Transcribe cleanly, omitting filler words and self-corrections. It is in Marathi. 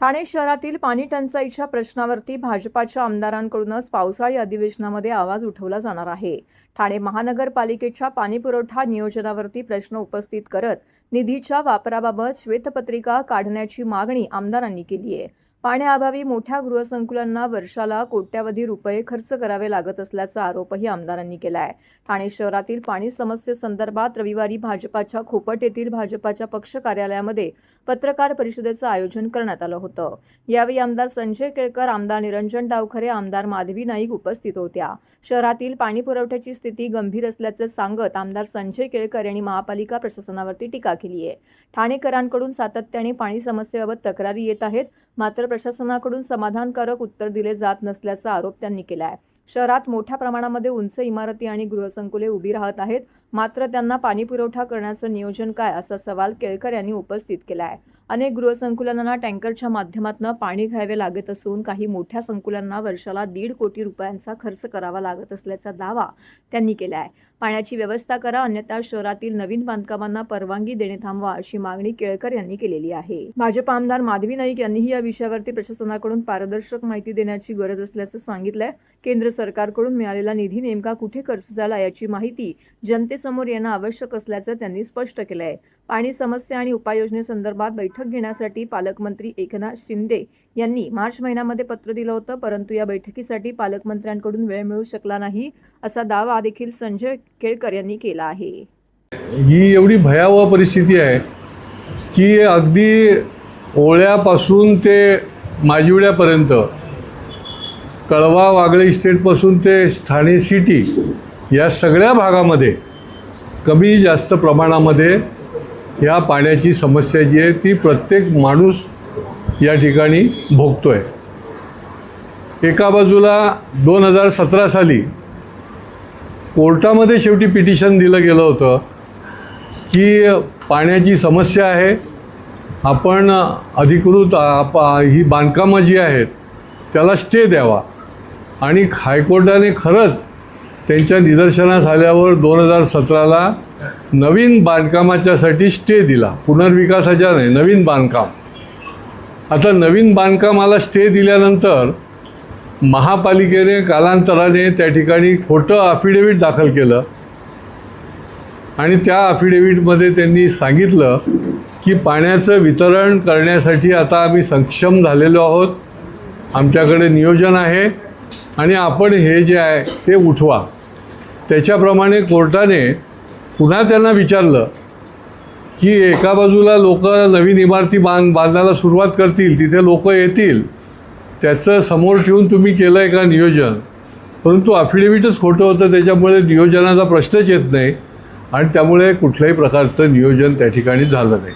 ठाणे शहरातील पाणी टंचाईच्या प्रश्नावरती भाजपाच्या आमदारांकडूनच पावसाळी अधिवेशनामध्ये आवाज उठवला जाणार आहे। ठाणे महानगरपालिकेच्या पाणीपुरवठा नियोजनावरती प्रश्न उपस्थित करत निधीच्या वापराबाबत श्वेतपत्रिका काढण्याची मागणी आमदारांनी केली आहे। पाण्याअभावी मोठ्या गृहसंकुलांना वर्षाला कोट्यावधी रुपये खर्च करावे लागत असल्याचा आरोपही आमदारांनी केला आहे। ठाणे शहरातील पाणी समस्येसंदर्भात रविवारी भाजपाच्या खोपट येथील भाजपाच्या पक्ष कार्यालयामध्ये पत्रकार परिषदेचं आयोजन करण्यात आलं होतं। यावेळी आमदार संजय केळकर, आमदार निरंजन डावखरे, आमदार माधवी नाईक उपस्थित होत्या। शहरातील पाणी पुरवठ्याची स्थिती गंभीर असल्याचे सांगत आमदार संजय केळकर यांनी महापालिका प्रशासनावरती टीका केली आहे। ठाणेकरांकडून सातत्याने पाणी समस्येबाबत तक्रारी येत आहेत, मात्र प्रशासनाकडून समाधानकारक उत्तर दिले जात नसल्याचा आरोप त्यांनी केला आहे। शहरात मोठ्या प्रमाणामध्ये उंच इमारती आणि गृहसंकुले उभी राहत आहेत, मात्र त्यांना पाणी पुरवठा करण्याचं नियोजन काय असा सवाल केळकर यांनी उपस्थित केला आहे। अनेक गृहसंकुलांना टँकरच्या माध्यमातून पाणी घ्यावे लागत असून काही मोठ्या संकुलांना वर्षाला 1.5 कोटी रुपयांचा खर्च करावा लागत असल्याचा दावा त्यांनी केला आहे। पाण्याची व्यवस्था करा, अन्यथा शहरातील नवीन बांधकामांना परवानगी देणे थांबवा अशी मागणी केळकर यांनी केलेली आहे। भाजप आमदार माधवी नाईक यांनीही या विषयावरती प्रशासनाकडून पारदर्शक माहिती देण्याची गरज असल्याचं सांगितलंय। केंद्र सरकारकडून मिळालेला निधी नेमका कुठे खर्च झाला याची माहिती जनतेसमोर येणं आवश्यक असल्याचं त्यांनी स्पष्ट केलंय। पाणी समस्या आणि उपाययोजनेसंदर्भात बैठक घेण्यासाठी पालकमंत्री एकनाथ शिंदे यांनी मार्च महिन्यामध्ये पत्र दिलं होतं, परंतु या बैठकीसाठी पालकमंत्र्यांकडून वेळ मिळू शकला नाही असा दावा देखील संजय केळकर यांनी केला आहे। ही एवढी भयावह परिस्थिती आहे की अगदी ओळ्यापासून ते माजिवड्यापर्यंत, कळवा वागळे इस्टेटपासून ते ठाणे सिटी या सगळ्या भागामध्ये कमी जास्त प्रमाणामध्ये ह्या पाण्याची समस्या जी आहे ती प्रत्येक माणूस या ठिकाणी भोगतोय। एका बाजूला 2017 साली कोर्टामध्ये शेवटी पिटिशन दिलं गेलं होतं की पाण्याची समस्या आहे, आपण अधिकृत ही बांधकामं जी आहेत त्याला स्टे द्यावा, आणि हायकोर्टाने खरंच त्यांच्या निदर्शनास आल्यावर 2017ला नवीन बांधकामाच्यासाठी स्टे दिला, पुनर्विकासाच्या नाही, नवीन बांधकाम। आता नवीन बांधकामाला स्टे दिल्यानंतर महापालिकेने कालांतराने त्या ठिकाणी खोटं अफिडेविट दाखल केलं, आणि त्या अफिडेविटमध्ये त्यांनी सांगितलं की पाण्याचं वितरण करण्यासाठी आता आम्ही सक्षम झालेलो आहोत, आमच्याकडे नियोजन आहे आणि आपण हे जे आहे ते उठवा। त्याच्याप्रमाणे कोर्टाने पुन्हा त्यांना विचारलं की एका बाजूला लोक नवीन इमारती बांधायला सुरुवात करतील, तिथे लोक येतील, त्याचं समोर ठेवून तुम्ही केलं आहे का नियोजन? परंतु अफिडेविटच खोटं होतं, त्याच्यामुळे नियोजनाचा प्रश्नच येत नाही आणि त्यामुळे कुठल्याही प्रकारचं नियोजन त्या ठिकाणी झालं नाही।